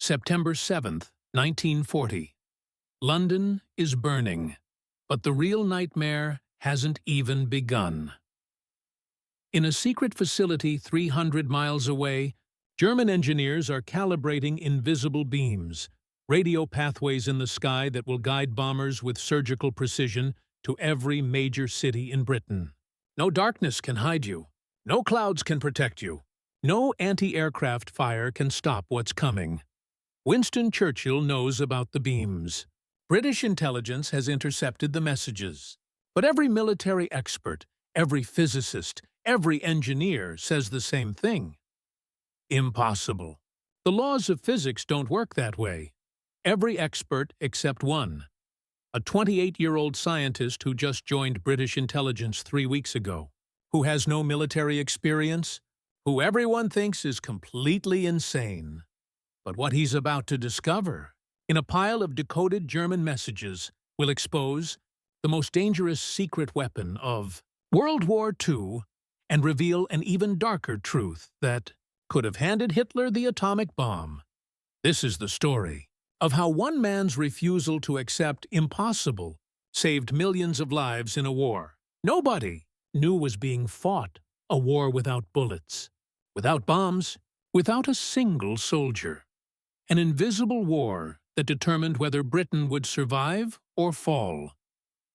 September 7th, 1940. London is burning, but the real nightmare hasn't even begun. In a secret facility 300 miles away, German engineers are calibrating invisible beams, radio pathways in the sky that will guide bombers with surgical precision to every major city in Britain. No darkness can hide you. No clouds can protect you. No anti-aircraft fire can stop what's coming. Winston Churchill knows about the beams. British intelligence has intercepted the messages. But every military expert, every physicist, every engineer says the same thing. Impossible. The laws of physics don't work that way. Every expert except one. A 28-year-old scientist who just joined British intelligence 3 weeks ago, who has no military experience, who everyone thinks is completely insane. But what he's about to discover, in a pile of decoded German messages, will expose the most dangerous secret weapon of World War II and reveal an even darker truth that could have handed Hitler the atomic bomb. This is the story of how one man's refusal to accept impossible saved millions of lives in a war nobody knew was being fought, a war without bullets, without bombs, without a single soldier. An invisible war that determined whether Britain would survive or fall.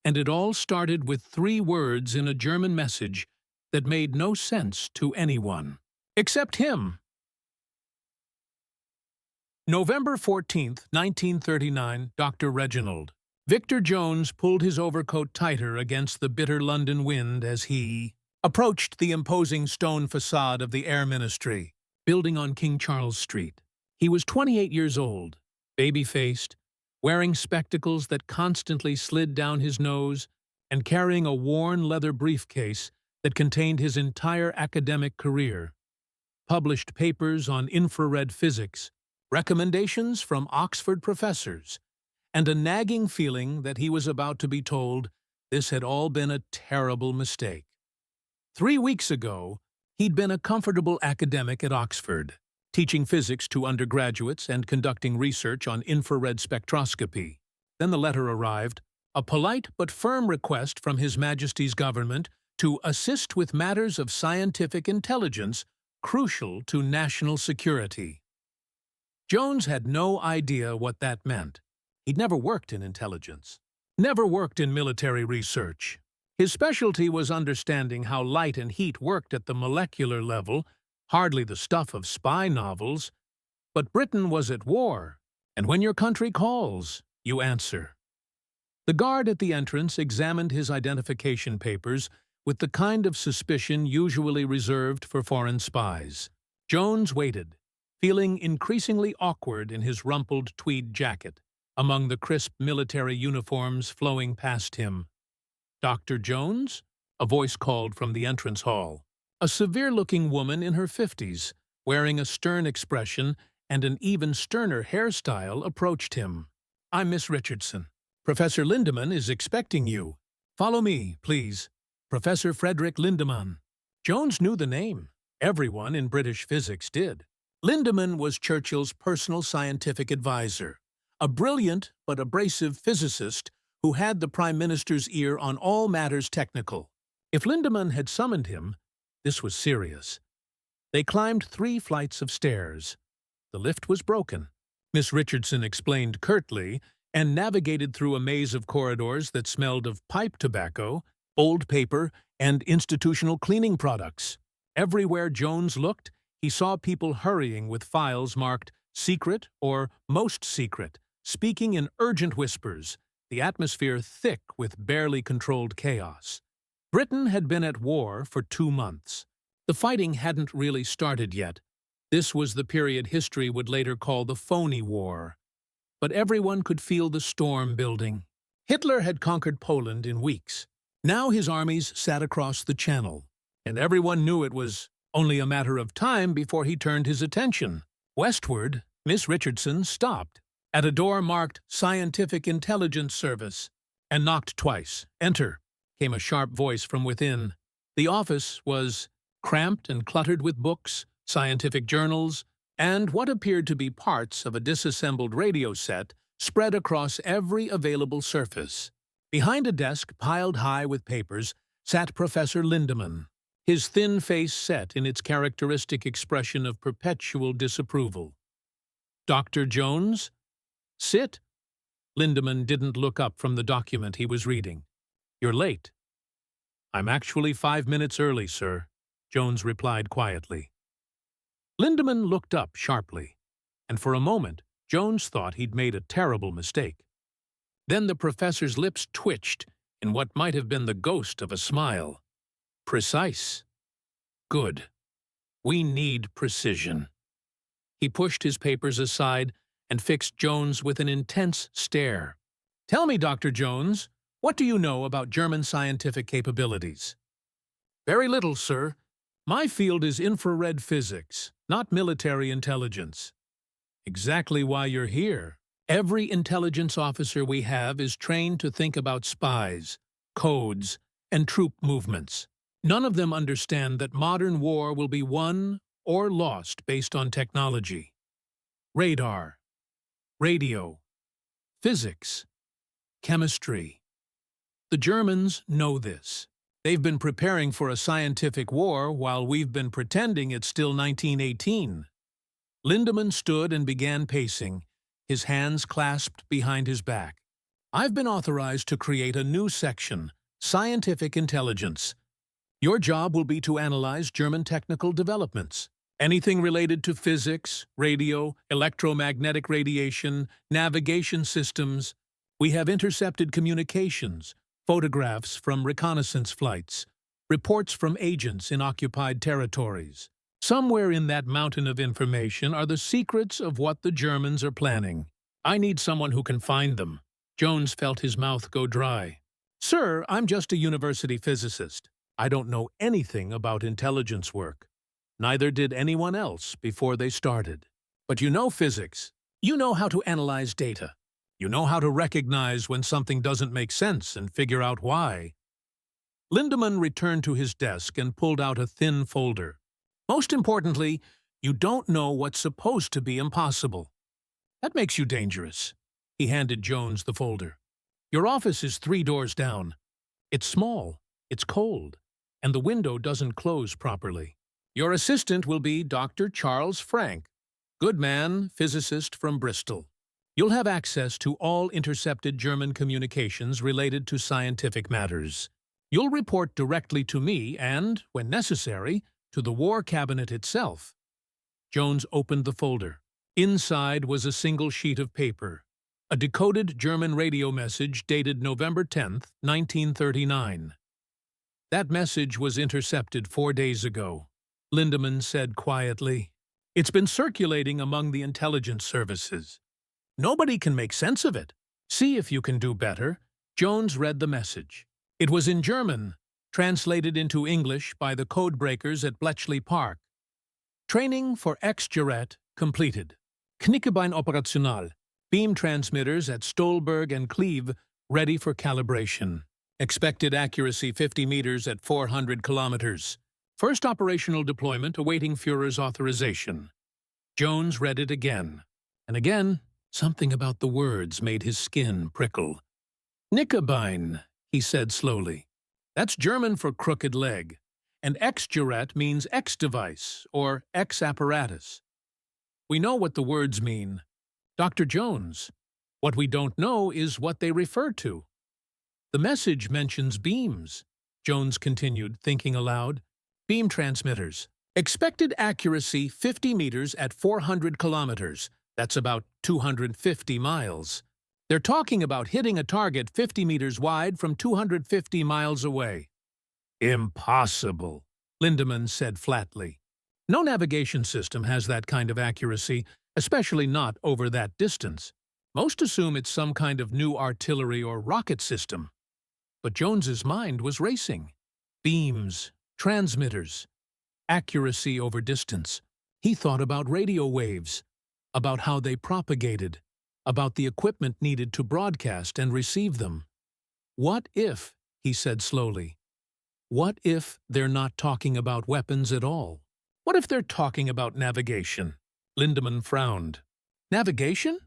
And it all started with 3 words in a German message that made no sense to anyone, except him. November 14th, 1939, Dr. Reginald. Victor Jones pulled his overcoat tighter against the bitter London wind as he approached the imposing stone facade of the Air Ministry, building on King Charles Street. He was 28 years old, baby-faced, wearing spectacles that constantly slid down his nose and carrying a worn leather briefcase that contained his entire academic career. Published papers on infrared physics, recommendations from Oxford professors, and a nagging feeling that he was about to be told this had all been a terrible mistake. 3 weeks ago, he'd been a comfortable academic at Oxford, teaching physics to undergraduates and conducting research on infrared spectroscopy. Then the letter arrived, a polite but firm request from His Majesty's government to assist with matters of scientific intelligence crucial to national security. Jones had no idea what that meant. He'd never worked in intelligence, never worked in military research. His specialty was understanding how light and heat worked at the molecular level, hardly the stuff of spy novels. But Britain was at war, and when your country calls, you answer. The guard at the entrance examined his identification papers with the kind of suspicion usually reserved for foreign spies. Jones waited, feeling increasingly awkward in his rumpled tweed jacket, among the crisp military uniforms flowing past him. "Dr. Jones?" a voice called from the entrance hall. A severe-looking woman in her 50s, wearing a stern expression and an even sterner hairstyle, approached him. "I'm Miss Richardson. Professor Lindemann is expecting you. Follow me, please. Professor Frederick Lindemann." Jones knew the name. Everyone in British physics did. Lindemann was Churchill's personal scientific advisor, a brilliant but abrasive physicist who had the Prime Minister's ear on all matters technical. If Lindemann had summoned him, this was serious. They climbed 3 flights of stairs. The lift was broken, Miss Richardson explained curtly, and navigated through a maze of corridors that smelled of pipe tobacco, old paper, and institutional cleaning products. Everywhere Jones looked, he saw people hurrying with files marked secret or most secret, speaking in urgent whispers, the atmosphere thick with barely controlled chaos. Britain had been at war for 2 months. The fighting hadn't really started yet. This was the period history would later call the Phony War. But everyone could feel the storm building. Hitler had conquered Poland in weeks. Now his armies sat across the Channel, and everyone knew it was only a matter of time before he turned his attention. Westward, Miss Richardson stopped at a door marked Scientific Intelligence Service and knocked twice. "Enter," came a sharp voice from within. The office was cramped and cluttered with books, scientific journals, and what appeared to be parts of a disassembled radio set spread across every available surface. Behind a desk piled high with papers sat Professor Lindemann, his thin face set in its characteristic expression of perpetual disapproval. "Dr. Jones? Sit." Lindemann didn't look up from the document he was reading. "You're late." "I'm actually 5 minutes early, sir," Jones replied quietly. Lindemann looked up sharply, and for a moment Jones thought he'd made a terrible mistake. Then the professor's lips twitched in what might have been the ghost of a smile. "Precise. Good. We need precision." He pushed his papers aside and fixed Jones with an intense stare. "Tell me, Dr. Jones, what do you know about German scientific capabilities?" "Very little, sir. My field is infrared physics, not military intelligence." "Exactly why you're here. Every intelligence officer we have is trained to think about spies, codes, and troop movements. None of them understand that modern war will be won or lost based on technology. Radar, radio, physics, chemistry. The Germans know this. They've been preparing for a scientific war while we've been pretending it's still 1918. Lindemann stood and began pacing, his hands clasped behind his back. "I've been authorized to create a new section, Scientific Intelligence. Your job will be to analyze German technical developments. Anything related to physics, radio, electromagnetic radiation, navigation systems. We have intercepted communications, photographs from reconnaissance flights, reports from agents in occupied territories. Somewhere in that mountain of information are the secrets of what the Germans are planning. I need someone who can find them." Jones felt his mouth go dry. "Sir, I'm just a university physicist. I don't know anything about intelligence work. Neither did anyone else before they started. But you know physics. You know how to analyze data. You know how to recognize when something doesn't make sense and figure out why." Lindemann returned to his desk and pulled out a thin folder. "Most importantly, you don't know what's supposed to be impossible. That makes you dangerous." He handed Jones the folder. "Your office is 3 doors down. It's small, it's cold, and the window doesn't close properly. Your assistant will be Dr. Charles Frank, good man, physicist from Bristol. You'll have access to all intercepted German communications related to scientific matters. You'll report directly to me and, when necessary, to the War Cabinet itself." Jones opened the folder. Inside was a single sheet of paper, a decoded German radio message dated November 10th, 1939. "That message was intercepted 4 days ago," Lindemann said quietly. "It's been circulating among the intelligence services. Nobody can make sense of it. See if you can do better." Jones read the message. It was in German, translated into English by the codebreakers at Bletchley Park. "Training for X-Juret completed. Knickebein operational. Beam transmitters at Stolberg and Cleve ready for calibration. Expected accuracy 50 meters at 400 kilometers. First operational deployment awaiting Führer's authorization." Jones read it again, and again something about the words made his skin prickle. "Knickebein," he said slowly. "That's German for crooked leg, and X-Juret means X-device or X-apparatus. We know what the words mean. Dr. Jones, what we don't know is what they refer to." "The message mentions beams," Jones continued, thinking aloud. "Beam transmitters. Expected accuracy 50 meters at 400 kilometers. That's about 250 miles. They're talking about hitting a target 50 meters wide from 250 miles away." "Impossible," Lindemann said flatly. "No navigation system has that kind of accuracy, especially not over that distance. Most assume it's some kind of new artillery or rocket system." But Jones's mind was racing. Beams, transmitters, accuracy over distance. He thought about radio waves, about how they propagated, about the equipment needed to broadcast and receive them. "What if," he said slowly, "what if they're not talking about weapons at all? What if they're talking about navigation? Lindemann frowned. Navigation?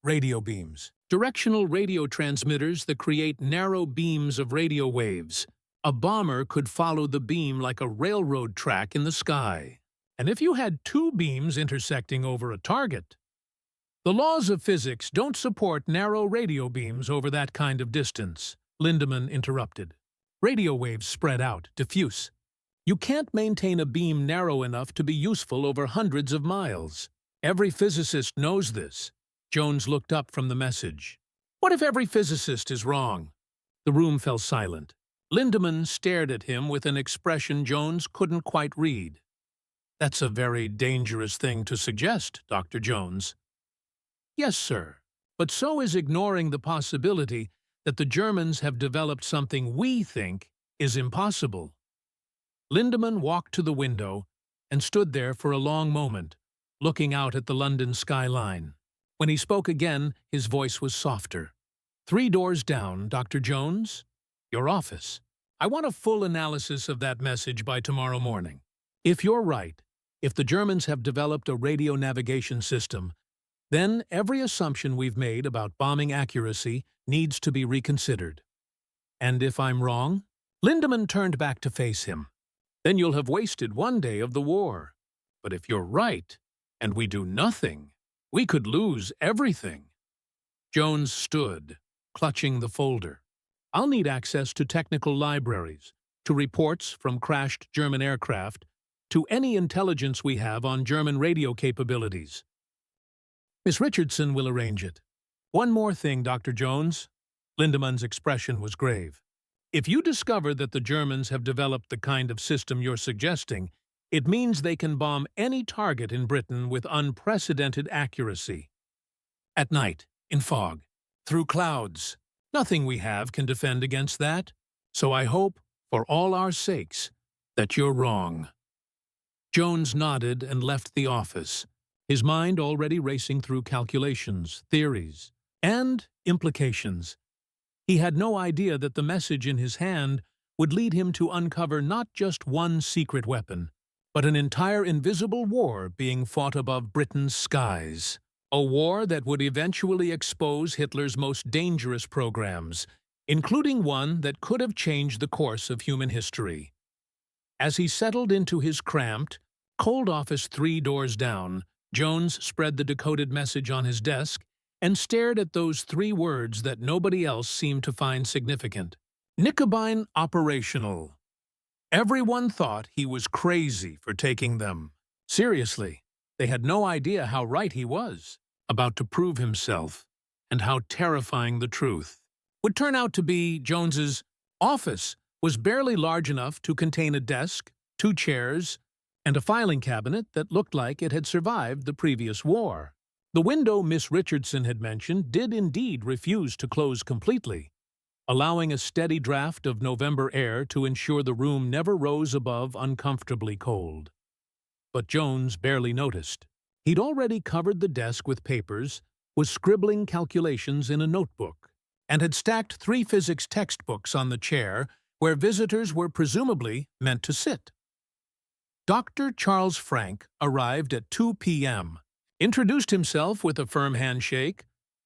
Radio beams. Directional radio transmitters that create narrow beams of radio waves. A bomber could follow the beam like a railroad track in the sky. And if you had two beams intersecting over a target, the laws of physics don't support narrow radio beams over that kind of distance, Lindemann interrupted. Radio waves spread out, diffuse. You can't maintain a beam narrow enough to be useful over hundreds of miles. Every physicist knows this. Jones looked up from the message. What if every physicist is wrong? The room fell silent. Lindemann stared at him with an expression Jones couldn't quite read. That's a very dangerous thing to suggest, Dr. Jones. Yes, sir, but so is ignoring the possibility that the Germans have developed something we think is impossible. Lindemann walked to the window and stood there for a long moment, looking out at the London skyline. When he spoke again, his voice was softer. 3 doors down, Dr. Jones. Your office. I want a full analysis of that message by tomorrow morning. If you're right, if the Germans have developed a radio navigation system, then every assumption we've made about bombing accuracy needs to be reconsidered. And if I'm wrong? Lindemann turned back to face him. Then you'll have wasted 1 day of the war. But if you're right, and we do nothing, we could lose everything. Jones stood, clutching the folder. I'll need access to technical libraries, to reports from crashed German aircraft, to any intelligence we have on German radio capabilities. Miss Richardson will arrange it. One more thing, Dr. Jones. Lindemann's expression was grave. If you discover that the Germans have developed the kind of system you're suggesting, it means they can bomb any target in Britain with unprecedented accuracy. At night, in fog, through clouds. Nothing we have can defend against that. So I hope, for all our sakes, that you're wrong. Jones nodded and left the office, his mind already racing through calculations, theories, and implications. He had no idea that the message in his hand would lead him to uncover not just one secret weapon, but an entire invisible war being fought above Britain's skies. A war that would eventually expose Hitler's most dangerous programs, including one that could have changed the course of human history. As he settled into his cramped, cold office 3 doors down, Jones spread the decoded message on his desk and stared at those 3 words that nobody else seemed to find significant. Nicobine operational. Everyone thought he was crazy for taking them. Seriously, they had no idea how right he was, about to prove himself, and how terrifying the truth would turn out to be. Jones's office was barely large enough to contain a desk, 2 chairs, and a filing cabinet that looked like it had survived the previous war. The window Miss Richardson had mentioned did indeed refuse to close completely, allowing a steady draft of November air to ensure the room never rose above uncomfortably cold. But Jones barely noticed. He'd already covered the desk with papers, was scribbling calculations in a notebook, and had stacked 3 physics textbooks on the chair where visitors were presumably meant to sit. Dr. Charles Frank arrived at 2 p.m., introduced himself with a firm handshake,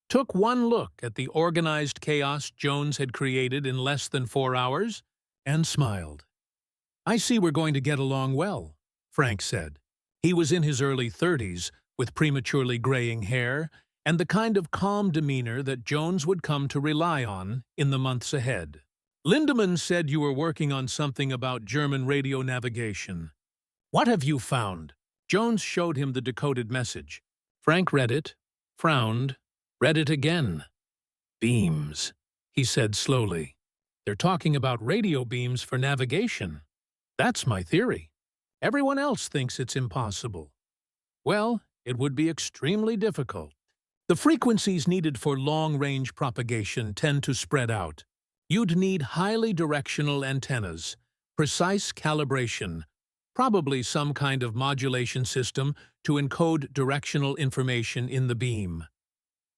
took one look at the organized chaos Jones had created in less than 4 hours, and smiled. "I see we're going to get along well," Frank said. He was in his early 30s, with prematurely graying hair, and the kind of calm demeanor that Jones would come to rely on in the months ahead. "Lindemann said you were working on something about German radio navigation. What have you found?" Jones showed him the decoded message. Frank read it, frowned, read it again. "Beams," he said slowly. "They're talking about radio beams for navigation. That's my theory. Everyone else thinks it's impossible. Well, it would be extremely difficult. The frequencies needed for long-range propagation tend to spread out. You'd need highly directional antennas, precise calibration, probably some kind of modulation system to encode directional information in the beam."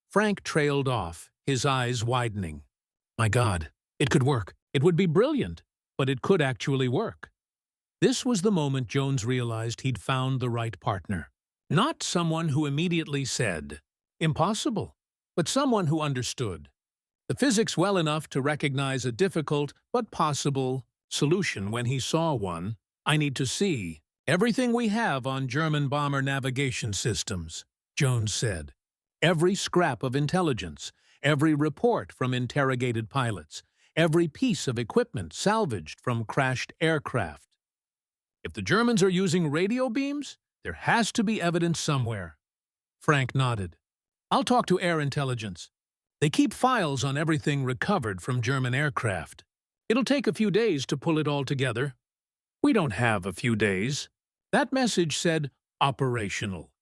Frank trailed off, his eyes widening. My God, it could work. It would be brilliant, but it could actually work. This was the moment Jones realized he'd found the right partner. Not someone who immediately said, "Impossible," but someone who understood the physics well enough to recognize a difficult but possible solution when he saw one. "I need to see everything we have on German bomber navigation systems," Jones said. "Every scrap of intelligence, every report from interrogated pilots, every piece of equipment salvaged from crashed aircraft. If the Germans are using radio beams, there has to be evidence somewhere." Frank nodded. "I'll talk to Air Intelligence. They keep files on everything recovered from German aircraft. It'll take a few days to pull it all together." "We don't have a few days." That message said operational.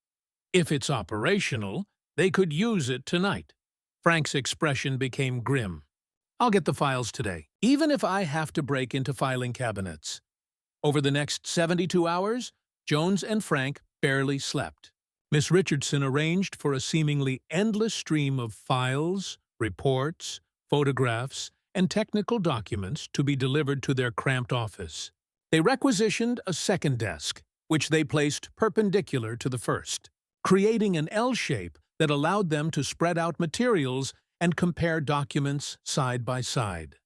If it's operational, they could use it tonight. Frank's expression became grim. "I'll get the files today, even if I have to break into filing cabinets." Over the next 72 hours, Jones and Frank barely slept. Miss Richardson arranged for a seemingly endless stream of files, reports, photographs, and technical documents to be delivered to their cramped office. They requisitioned a second desk, which they placed perpendicular to the first, creating an L shape that allowed them to spread out materials and compare documents side by side.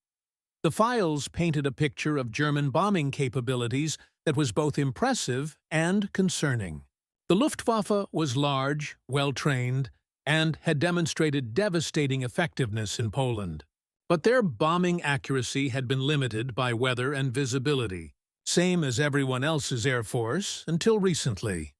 The files painted a picture of German bombing capabilities that was both impressive and concerning. The Luftwaffe was large, well-trained, and had demonstrated devastating effectiveness in Poland. But their bombing accuracy had been limited by weather and visibility, same as everyone else's Air Force until recently.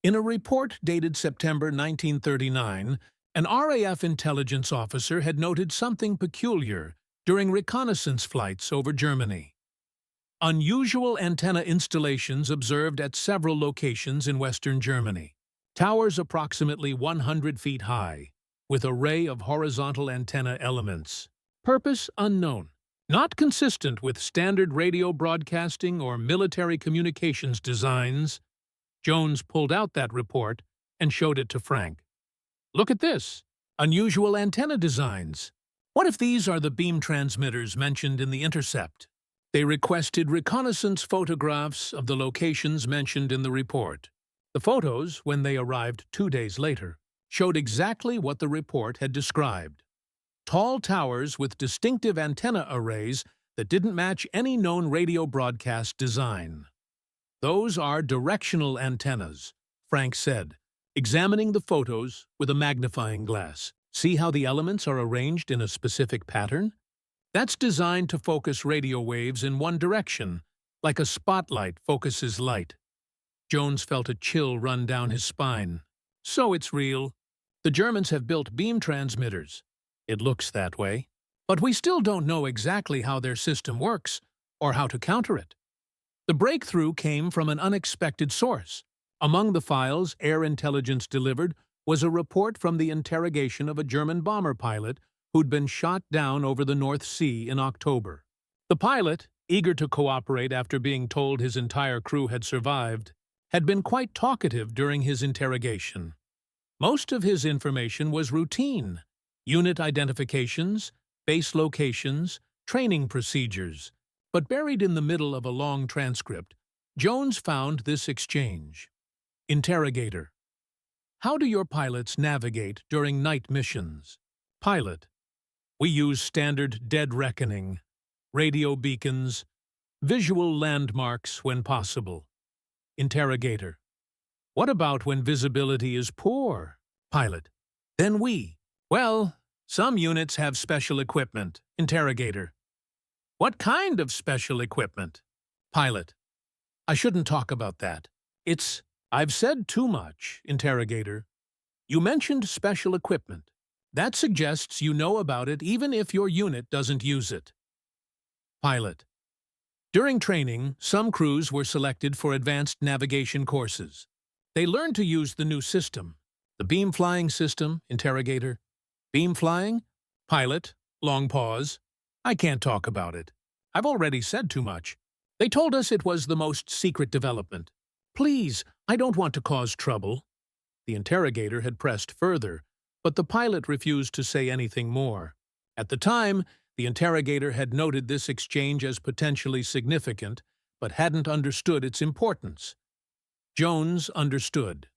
In a report dated September 1939, an RAF intelligence officer had noted something peculiar during reconnaissance flights over Germany. Unusual antenna installations observed at several locations in western Germany. Towers approximately 100 feet high, with an array of horizontal antenna elements. Purpose unknown. Not consistent with standard radio broadcasting or military communications designs. Jones pulled out that report and showed it to Frank. "Look at this. Unusual antenna designs. What if these are the beam transmitters mentioned in the intercept?" They requested reconnaissance photographs of the locations mentioned in the report. The photos, when they arrived 2 days later, showed exactly what the report had described. Tall towers with distinctive antenna arrays that didn't match any known radio broadcast design. "Those are directional antennas," Frank said, examining the photos with a magnifying glass. "See how the elements are arranged in a specific pattern? That's designed to focus radio waves in one direction, like a spotlight focuses light." Jones felt a chill run down his spine. "So it's real. The Germans have built beam transmitters. It looks that way. But we still don't know exactly how their system works or how to counter it." The breakthrough came from an unexpected source. Among the files Air Intelligence delivered was a report from the interrogation of a German bomber pilot who'd been shot down over the North Sea in October. The pilot, eager to cooperate after being told his entire crew had survived, had been quite talkative during his interrogation. Most of his information was routine: unit identifications, base locations, training procedures. But buried in the middle of a long transcript, Jones found this exchange. Interrogator: "How do your pilots navigate during night missions?" Pilot: "We use standard dead reckoning, radio beacons, visual landmarks when possible." Interrogator: "What about when visibility is poor?" Pilot: "Then well, some units have special equipment." Interrogator: "What kind of special equipment?" Pilot: "I shouldn't talk about that. I've said too much." Interrogator: "You mentioned special equipment. That suggests you know about it even if your unit doesn't use it." Pilot: "During training, some crews were selected for advanced navigation courses. They learned to use the new system. The beam flying system." Interrogator: "Beam flying?" Pilot: Long pause. "I can't talk about it. I've already said too much. They told us it was the most secret development. Please, I don't want to cause trouble." The interrogator had pressed further, but the pilot refused to say anything more. At the time, the interrogator had noted this exchange as potentially significant, but hadn't understood its importance. Jones understood.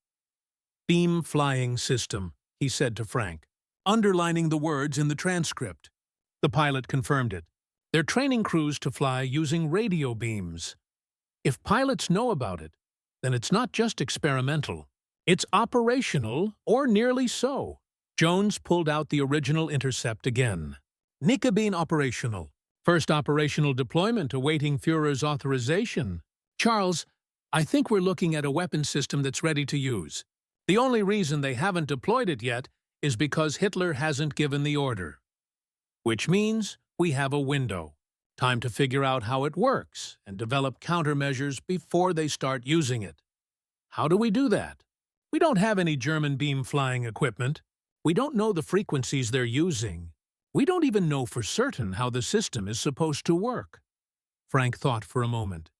Beam flying system, he said to Frank, underlining the words in the transcript. The pilot confirmed it. They're training crews to fly using radio beams. If pilots know about it, then it's not just experimental. It's operational, or nearly so. Jones pulled out the original intercept again. Nicobene operational. First operational deployment awaiting Führer's authorization. Charles, I think we're looking at a weapon system that's ready to use. The only reason they haven't deployed it yet is because Hitler hasn't given the order. Which means we have a window. Time to figure out how it works and develop countermeasures before they start using it. How do we do that? We don't have any German beam flying equipment. We don't know the frequencies they're using. We don't even know for certain how the system is supposed to work. Frank thought for a moment.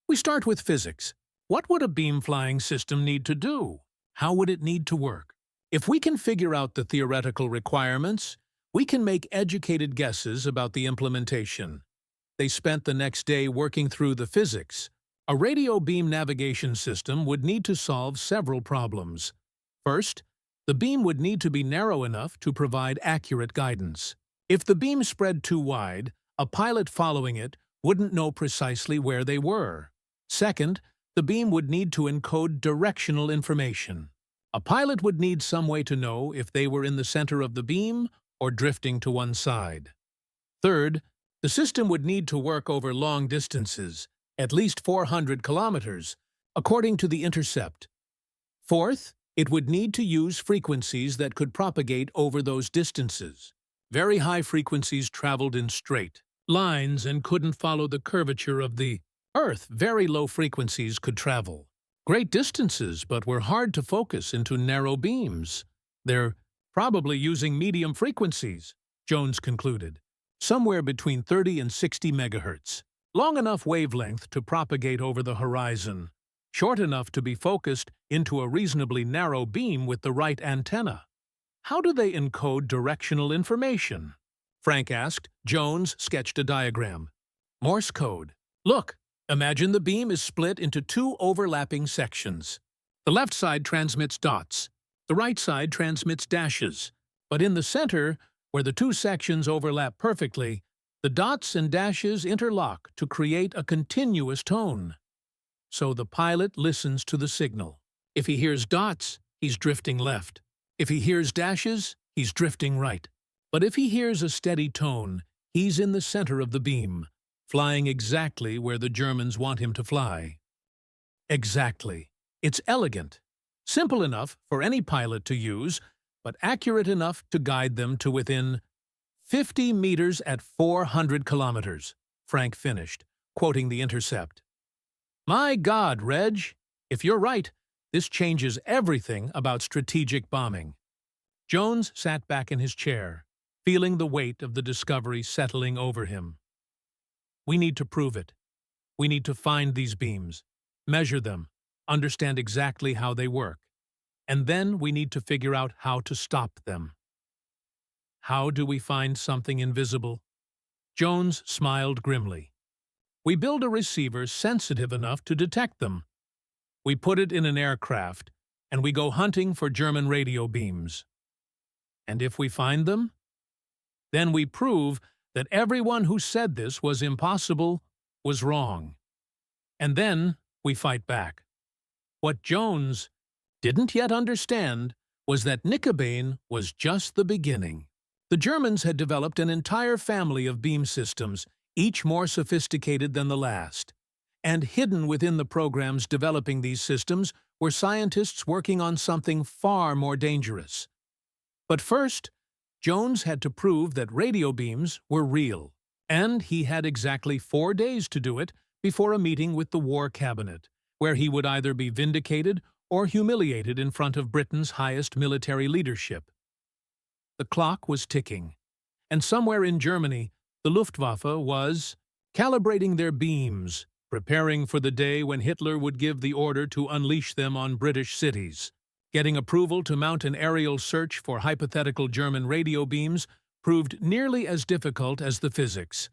We start with physics. What would a beam flying system need to do? How would it need to work? If we can figure out the theoretical requirements, we can make educated guesses about the implementation. They spent the next day working through the physics. A radio beam navigation system would need to solve several problems. First, the beam would need to be narrow enough to provide accurate guidance. If the beam spread too wide, a pilot following it wouldn't know precisely where they were. Second, the beam would need to encode directional information. A pilot would need some way to know if they were in the center of the beam or drifting to one side. Third, the system would need to work over long distances, at least 400 kilometers, according to the intercept. Fourth, it would need to use frequencies that could propagate over those distances. Very high frequencies traveled in straight lines and couldn't follow the curvature of the Earth. Very low frequencies could travel great distances, but were hard to focus into narrow beams. They're probably using medium frequencies, Jones concluded, somewhere between 30 and 60 megahertz. Long enough wavelength to propagate over the horizon, short enough to be focused into a reasonably narrow beam with the right antenna. How do they encode directional information? Frank asked. Jones sketched a diagram. Morse code. Look, imagine the beam is split into two overlapping sections. The left side transmits dots. The right side transmits dashes. But in the center, where the two sections overlap perfectly, the dots and dashes interlock to create a continuous tone. So the pilot listens to the signal. If he hears dots, he's drifting left. If he hears dashes, he's drifting right. But if he hears a steady tone, he's in the center of the beam, flying exactly where the Germans want him to fly. Exactly. It's elegant. Simple enough for any pilot to use, but accurate enough to guide them to within 50 meters at 400 kilometers, Frank finished, quoting the intercept. My God, Reg, if you're right, this changes everything about strategic bombing. Jones sat back in his chair, feeling the weight of the discovery settling over him. We need to prove it. We need to find these beams, measure them, understand exactly how they work. And then we need to figure out how to stop them. How do we find something invisible? Jones smiled grimly. We build a receiver sensitive enough to detect them. We put it in an aircraft, and we go hunting for German radio beams. And if we find them, then we prove that everyone who said this was impossible was wrong. And then we fight back. What Jones didn't yet understand was that Nicobene was just the beginning. The Germans had developed an entire family of beam systems, each more sophisticated than the last. And hidden within the programs developing these systems were scientists working on something far more dangerous. But first, Jones had to prove that radio beams were real, and he had exactly 4 days to do it before a meeting with the War Cabinet, where he would either be vindicated or humiliated in front of Britain's highest military leadership. The clock was ticking, and somewhere in Germany, the Luftwaffe was calibrating their beams, preparing for the day when Hitler would give the order to unleash them on British cities. Getting approval to mount an aerial search for hypothetical German radio beams proved nearly as difficult as the physics.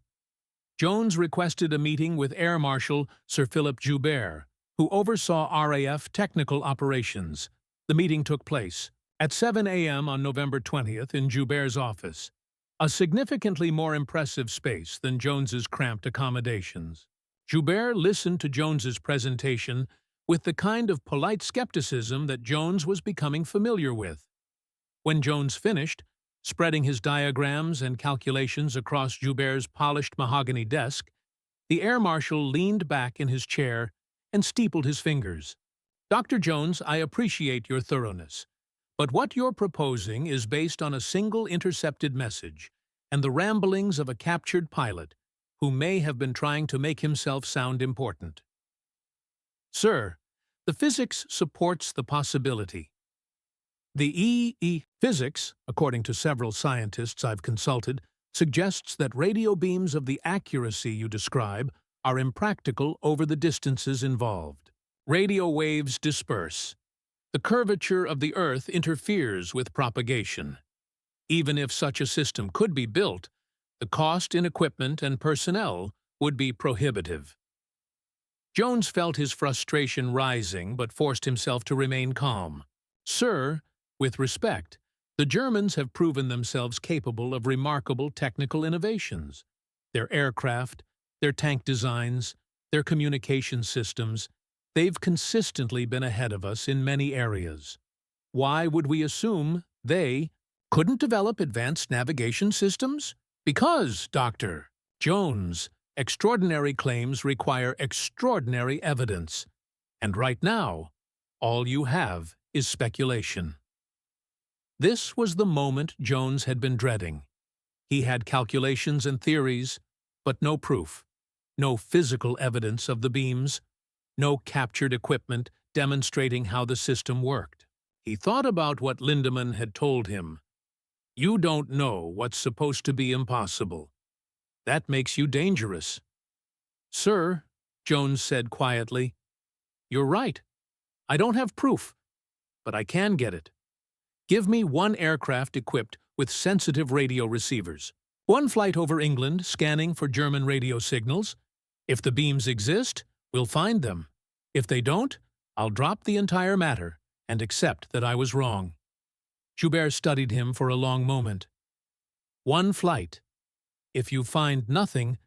Jones requested a meeting with Air Marshal Sir Philip Joubert, who oversaw RAF technical operations. The meeting took place at 7 a.m. on November 20th in Joubert's office, a significantly more impressive space than Jones's cramped accommodations. Joubert listened to Jones's presentation with the kind of polite skepticism that Jones was becoming familiar with. When Jones finished, spreading his diagrams and calculations across Joubert's polished mahogany desk, the air marshal leaned back in his chair and steepled his fingers. "Dr. Jones, I appreciate your thoroughness, but what you're proposing is based on a single intercepted message and the ramblings of a captured pilot who may have been trying to make himself sound important." "Sir, the physics supports the possibility. The physics, according to several scientists I've consulted, suggests that radio beams of the accuracy you describe are impractical over the distances involved. Radio waves disperse. The curvature of the Earth interferes with propagation. Even if such a system could be built, the cost in equipment and personnel would be prohibitive." Jones felt his frustration rising but forced himself to remain calm. "Sir, with respect, the Germans have proven themselves capable of remarkable technical innovations. Their aircraft, their tank designs, their communication systems, they've consistently been ahead of us in many areas. Why would we assume they couldn't develop advanced navigation systems? Because, Dr. Jones, extraordinary claims require extraordinary evidence, and right now, all you have is speculation." This was the moment Jones had been dreading. He had calculations and theories, but no proof, no physical evidence of the beams, no captured equipment demonstrating how the system worked. He thought about what Lindemann had told him. "You don't know what's supposed to be impossible. That makes you dangerous." "Sir," Jones said quietly, "you're right. I don't have proof, but I can get it. Give me one aircraft equipped with sensitive radio receivers, one flight over England scanning for German radio signals. If the beams exist, we'll find them. If they don't, I'll drop the entire matter and accept that I was wrong." Joubert studied him for a long moment. "One flight. If you find nothing,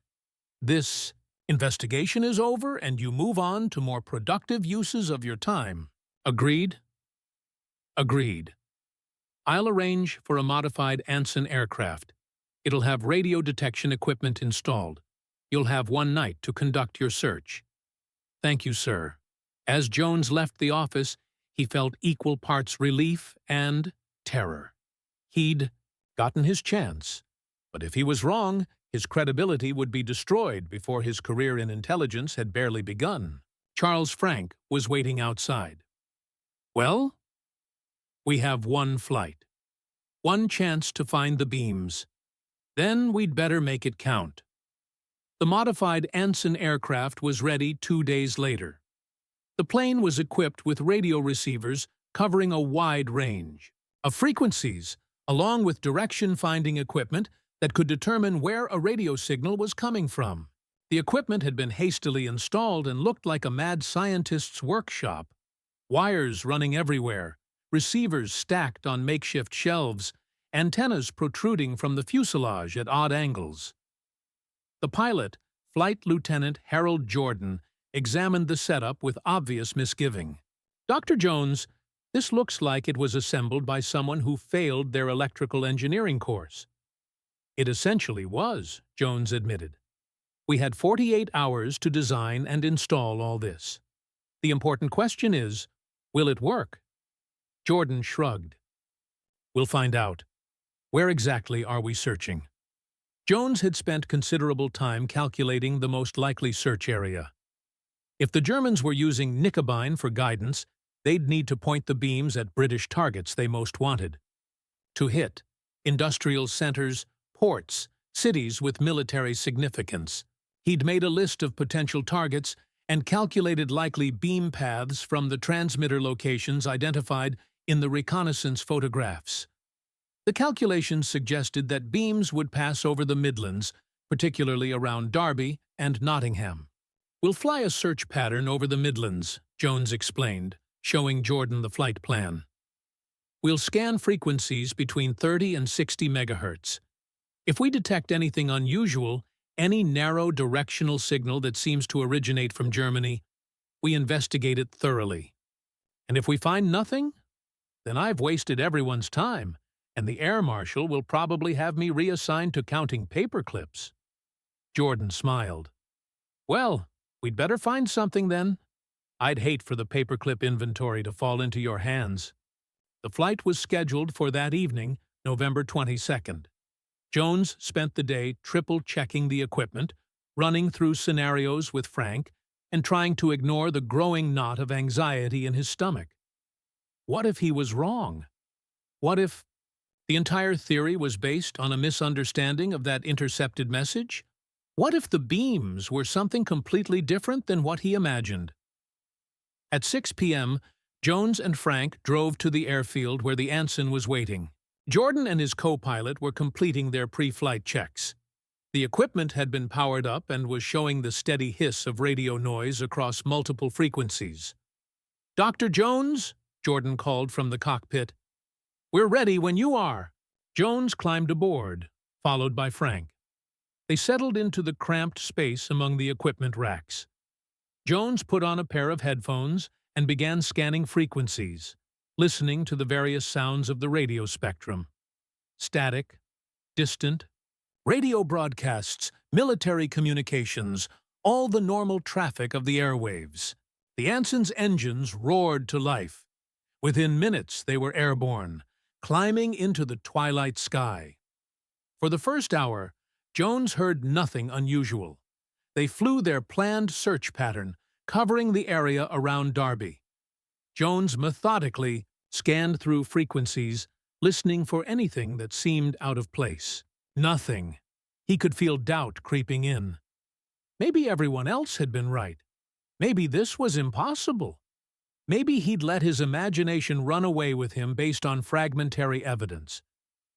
this investigation is over and you move on to more productive uses of your time. Agreed?" "Agreed. I'll arrange for a modified Anson aircraft. It'll have radio detection equipment installed. You'll have one night to conduct your search." "Thank you, sir." As Jones left the office, he felt equal parts relief and terror. He'd gotten his chance, but if he was wrong, his credibility would be destroyed before his career in intelligence had barely begun. Charles Frank was waiting outside. "Well?" "We have one flight. One chance to find the beams. Then we'd better make it count." The modified Anson aircraft was ready 2 days later. The plane was equipped with radio receivers covering a wide range of frequencies, along with direction-finding equipment that could determine where a radio signal was coming from. The equipment had been hastily installed and looked like a mad scientist's workshop. Wires running everywhere, receivers stacked on makeshift shelves, antennas protruding from the fuselage at odd angles. The pilot, Flight Lieutenant Harold Jordan, examined the setup with obvious misgiving. "Dr. Jones, this looks like it was assembled by someone who failed their electrical engineering course." "It essentially was," Jones admitted. "We had 48 hours to design and install all this. The important question is, will it work?" Jordan shrugged. "We'll find out. Where exactly are we searching?" Jones had spent considerable time calculating the most likely search area. If the Germans were using Nicobine for guidance, they'd need to point the beams at British targets they most wanted to hit: industrial centers, ports, cities with military significance. He'd made a list of potential targets and calculated likely beam paths from the transmitter locations identified in the reconnaissance photographs. The calculations suggested that beams would pass over the Midlands, particularly around Derby and Nottingham. "We'll fly a search pattern over the Midlands," Jones explained, showing Jordan the flight plan. We'll scan frequencies between 30 and 60 megahertz. If we detect anything unusual, any narrow directional signal that seems to originate from Germany, we investigate it thoroughly. And if we find nothing, then I've wasted everyone's time, and the air marshal will probably have me reassigned to counting paper clips. Jordan smiled. Well, we'd better find something then. I'd hate for the paperclip inventory to fall into your hands. The flight was scheduled for that evening, November 22nd. Jones spent the day triple-checking the equipment, running through scenarios with Frank, and trying to ignore the growing knot of anxiety in his stomach. What if he was wrong? What if the entire theory was based on a misunderstanding of that intercepted message? What if the beams were something completely different than what he imagined? At 6 p.m., Jones and Frank drove to the airfield where the Anson was waiting. Jordan and his co-pilot were completing their pre-flight checks. The equipment had been powered up and was showing the steady hiss of radio noise across multiple frequencies. "Dr. Jones?" Jordan called from the cockpit. "We're ready when you are." Jones climbed aboard, followed by Frank. They settled into the cramped space among the equipment racks. Jones put on a pair of headphones and began scanning frequencies, listening to the various sounds of the radio spectrum. Static, distant, radio broadcasts, military communications, all the normal traffic of the airwaves. The Anson's engines roared to life. Within minutes they were airborne, climbing into the twilight sky. For the first hour, Jones heard nothing unusual. They flew their planned search pattern, covering the area around Derby. Jones methodically scanned through frequencies, listening for anything that seemed out of place. Nothing. He could feel doubt creeping in. Maybe everyone else had been right. Maybe this was impossible. Maybe he'd let his imagination run away with him based on fragmentary evidence.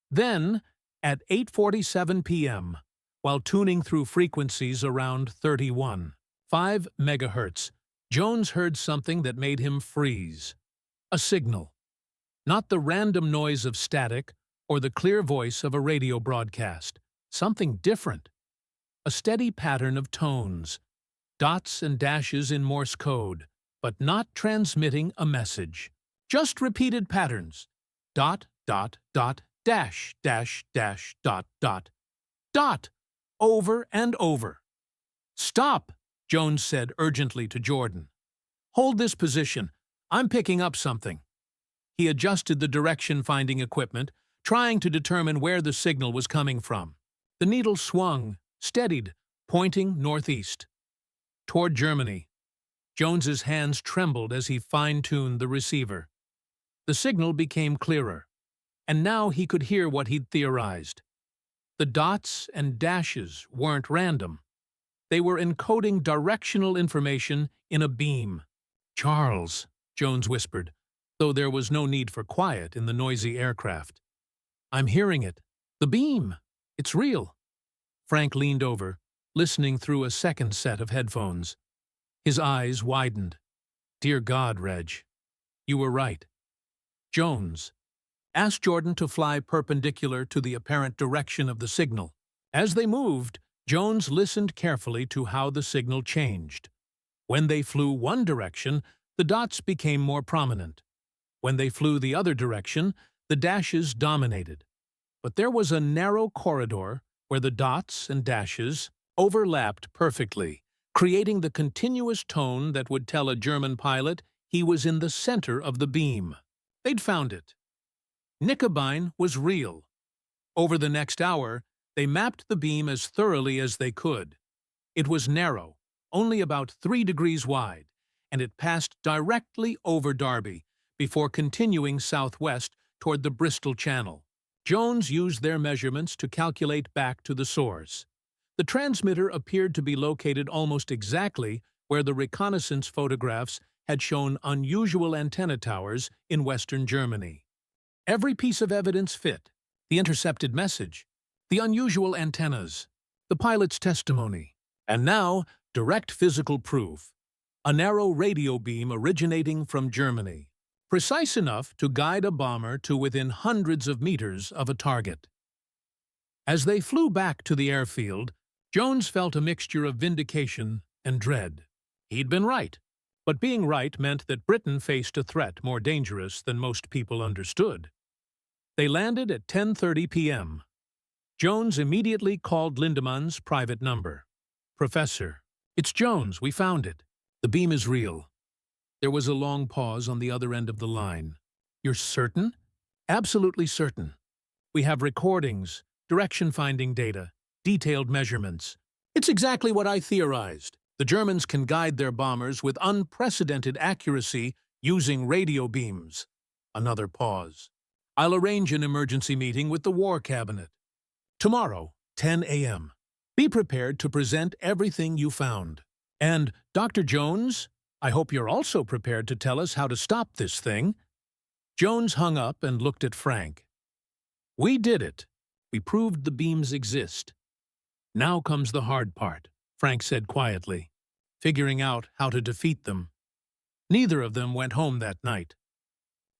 Then, at 8:47 p.m., while tuning through frequencies around 31.5 megahertz, Jones heard something that made him freeze. A signal. Not the random noise of static or the clear voice of a radio broadcast. Something different. A steady pattern of tones. Dots and dashes in Morse code, but not transmitting a message. Just repeated patterns. Dot, dot, dot, dash, dash, dash, dot, dot. Dot! Over and over. "Stop!" Jones said urgently to Jordan. "Hold this position. I'm picking up something." He adjusted the direction-finding equipment, trying to determine where the signal was coming from. The needle swung, steadied, pointing northeast. Toward Germany. Jones's hands trembled as he fine-tuned the receiver. The signal became clearer, and now he could hear what he'd theorized. The dots and dashes weren't random. They were encoding directional information in a beam. "Charles," Jones whispered, though there was no need for quiet in the noisy aircraft. "I'm hearing it. The beam. It's real." Frank leaned over, listening through a second set of headphones. His eyes widened. "Dear God, Reg, you were right." Jones asked Jordan to fly perpendicular to the apparent direction of the signal. As they moved, Jones listened carefully to how the signal changed. When they flew one direction, the dots became more prominent. When they flew the other direction, the dashes dominated. But there was a narrow corridor where the dots and dashes overlapped perfectly, creating the continuous tone that would tell a German pilot he was in the center of the beam. They'd found it. Nicobine was real. Over the next hour, they mapped the beam as thoroughly as they could. It was narrow, only about 3 degrees wide, and it passed directly over Derby before continuing southwest toward the Bristol Channel. Jones used their measurements to calculate back to the source. The transmitter appeared to be located almost exactly where the reconnaissance photographs had shown unusual antenna towers in western Germany. Every piece of evidence fit: the intercepted message, the unusual antennas, the pilot's testimony, and now direct physical proof: a narrow radio beam originating from Germany. precise enough to guide a bomber to within hundreds of meters of a target. As they flew back to the airfield, Jones felt a mixture of vindication and dread. He'd been right, but being right meant that Britain faced a threat more dangerous than most people understood. They landed at 10:30 p.m. Jones immediately called Lindemann's private number. "Professor, it's Jones, we found it. The beam is real." There was a long pause on the other end of the line. "You're certain?" "Absolutely certain. We have recordings, direction-finding data, detailed measurements. It's exactly what I theorized. The Germans can guide their bombers with unprecedented accuracy using radio beams." Another pause. "I'll arrange an emergency meeting with the War Cabinet. Tomorrow, 10 a.m. Be prepared to present everything you found. And, Dr. Jones, I hope you're also prepared to tell us how to stop this thing." Jones hung up and looked at Frank. "We did it. We proved the beams exist. Now comes the hard part," Frank said quietly, "figuring out how to defeat them." Neither of them went home that night.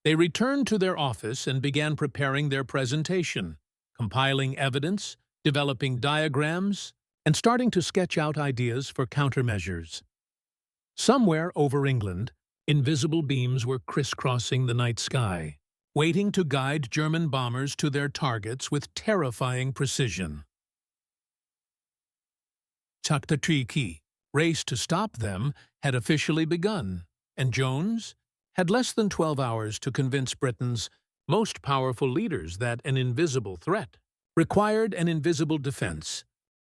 They returned to their office and began preparing their presentation, compiling evidence, developing diagrams, and starting to sketch out ideas for countermeasures. Somewhere over England, invisible beams were crisscrossing the night sky, waiting to guide German bombers to their targets with terrifying precision. The race to stop them had officially begun, and Jones had less than 12 hours to convince Britain's most powerful leaders that an invisible threat required an invisible defense.